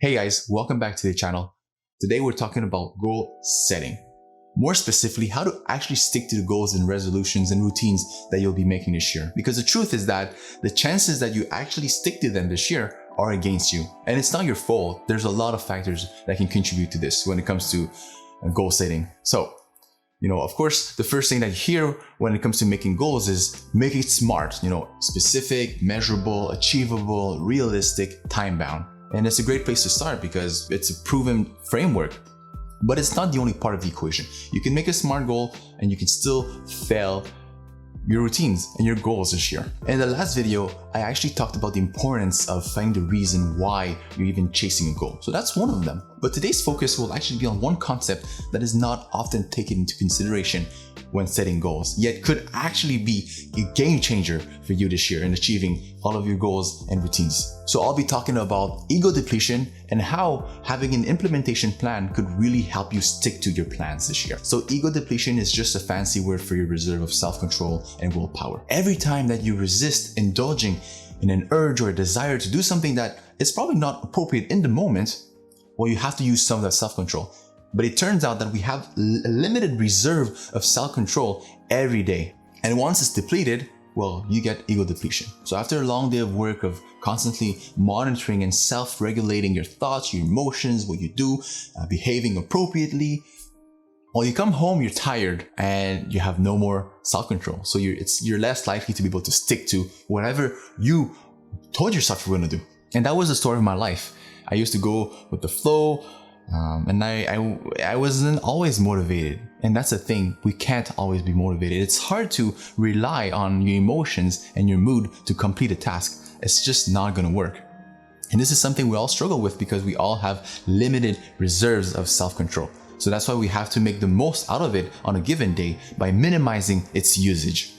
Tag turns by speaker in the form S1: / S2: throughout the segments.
S1: Hey guys, welcome back to the channel. Today we're talking about goal setting. More specifically, how to actually stick to the goals and resolutions and routines that you'll be making this year. Because the truth is that the chances that you actually stick to them this year are against you. And it's not your fault. There's a lot of factors that can contribute to this when it comes to goal setting. So, of course, the first thing that you hear when it comes to making goals is make it smart, specific, measurable, achievable, realistic, time-bound. And it's a great place to start because it's a proven framework. But it's not the only part of the equation. You can make a SMART goal and you can still fail your routines and your goals this year. In the last video, I actually talked about the importance of finding the reason why you're even chasing a goal. So that's one of them. But today's focus will actually be on one concept that is not often taken into consideration when setting goals, yet could actually be a game changer for you this year in achieving all of your goals and routines. So I'll be talking about ego depletion and how having an implementation plan could really help you stick to your plans this year. So ego depletion is just a fancy word for your reserve of self-control and willpower. Every time that you resist indulging in an urge or a desire to do something that is probably not appropriate in the moment, well, you have to use some of that self-control. But it turns out that we have a limited reserve of self-control every day. And once it's depleted, well, you get ego depletion. So after a long day of work of constantly monitoring and self-regulating your thoughts, your emotions, what you do, behaving appropriately, well, you come home, you're tired and you have no more self-control. So you're less likely to be able to stick to whatever you told yourself you were going to do. And that was the story of my life. I used to go with the flow, and I wasn't always motivated. And that's the thing, we can't always be motivated. It's hard to rely on your emotions and your mood to complete a task. It's just not gonna work. And this is something we all struggle with because we all have limited reserves of self-control. So that's why we have to make the most out of it on a given day by minimizing its usage.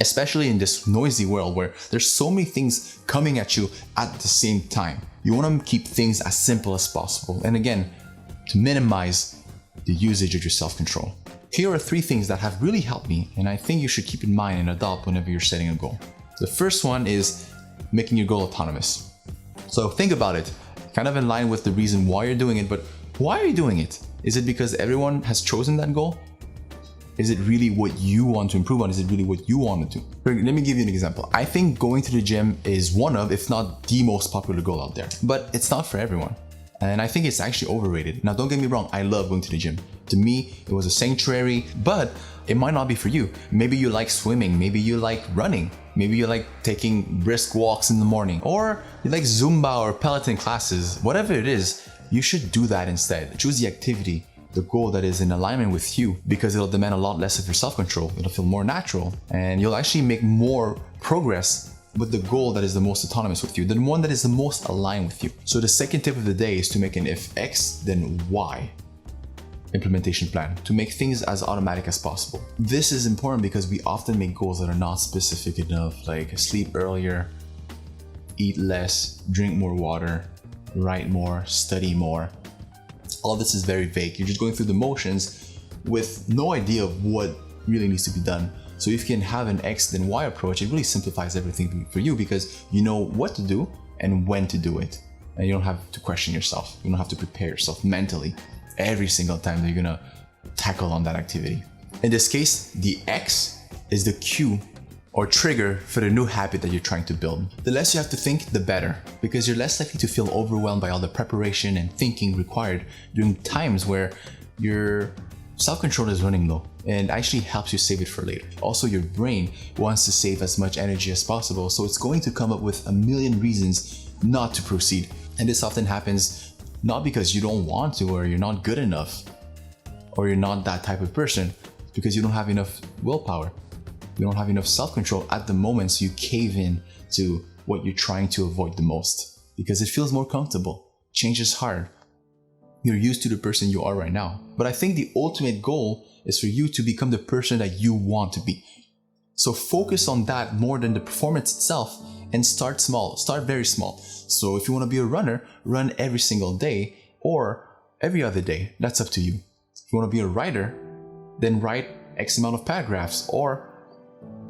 S1: Especially in this noisy world where there's so many things coming at you at the same time. You want to keep things as simple as possible. And again, to minimize the usage of your self-control. Here are 3 things that have really helped me and I think you should keep in mind and adopt whenever you're setting a goal. The first one is making your goal autonomous. So think about it, kind of in line with the reason why you're doing it, but why are you doing it? Is it because everyone has chosen that goal? Is it really what you want to improve on? Is it really what you want to do? Let me give you an example. I think going to the gym is one of, if not the most popular goal out there, but it's not for everyone. And I think it's actually overrated. Now, don't get me wrong, I love going to the gym. To me, it was a sanctuary, but it might not be for you. Maybe you like swimming, maybe you like running, maybe you like taking brisk walks in the morning, or you like Zumba or Peloton classes. Whatever it is, you should do that instead. Choose the activity, the goal that is in alignment with you, because it'll demand a lot less of your self-control. It'll feel more natural and you'll actually make more progress with the goal that is the most autonomous with you, the one that is the most aligned with you. So the second tip of the day is to make an if X, then Y implementation plan to make things as automatic as possible. This is important because we often make goals that are not specific enough, like sleep earlier, eat less, drink more water, write more, study more. All this is very vague. You're just going through the motions with no idea of what really needs to be done. So if you can have an X then Y approach, it really simplifies everything for you because you know what to do and when to do it. And you don't have to question yourself. You don't have to prepare yourself mentally every single time that you're gonna tackle on that activity. In this case, the X is the cue or trigger for the new habit that you're trying to build. The less you have to think, the better, because you're less likely to feel overwhelmed by all the preparation and thinking required during times where your self-control is running low and actually helps you save it for later. Also, your brain wants to save as much energy as possible, so it's going to come up with a million reasons not to proceed. And this often happens not because you don't want to or you're not good enough or you're not that type of person, because you don't have enough willpower. You don't have enough self-control at the moment, so you cave in to what you're trying to avoid the most because it feels more comfortable. Change is hard. You're used to the person you are right now. But I think the ultimate goal is for you to become the person that you want to be. So focus on that more than the performance itself and start small. Start very small. So if you want to be a runner, run every single day or every other day. That's up to you. If you want to be a writer, then write X amount of paragraphs or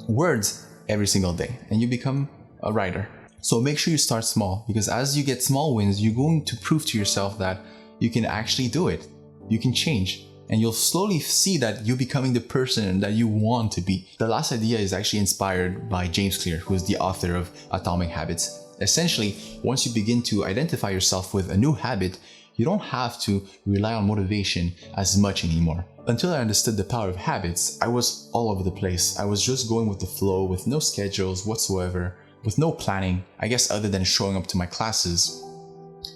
S1: words every single day and you become a writer. So make sure you start small, because as you get small wins, you're going to prove to yourself that you can actually do it. You can change. And you'll slowly see that you're becoming the person that you want to be. The last idea is actually inspired by James Clear, who is the author of Atomic Habits. Essentially, once you begin to identify yourself with a new habit, you don't have to rely on motivation as much anymore. Until I understood the power of habits, I was all over the place. I was just going with the flow with no schedules whatsoever, with no planning, I guess other than showing up to my classes.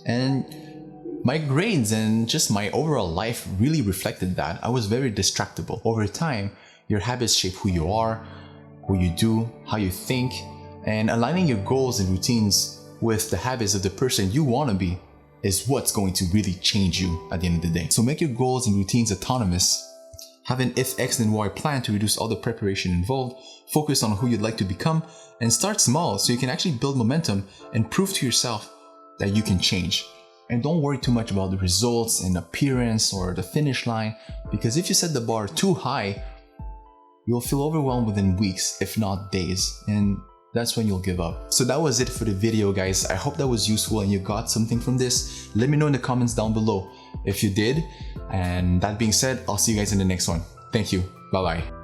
S1: And my grades and just my overall life really reflected that. I was very distractible. Over time, your habits shape who you are, what you do, how you think, and aligning your goals and routines with the habits of the person you want to be is what's going to really change you at the end of the day. So make your goals and routines autonomous. Have an if X then Y plan to reduce all the preparation involved. Focus on who you'd like to become and start small so you can actually build momentum and prove to yourself that you can change. And don't worry too much about the results and appearance or the finish line, because if you set the bar too high, you'll feel overwhelmed within weeks, if not days, and that's when you'll give up. So that was it for the video, guys. I hope that was useful and you got something from this. Let me know in the comments down below if you did. And that being said, I'll see you guys in the next one. Thank you. Bye-bye.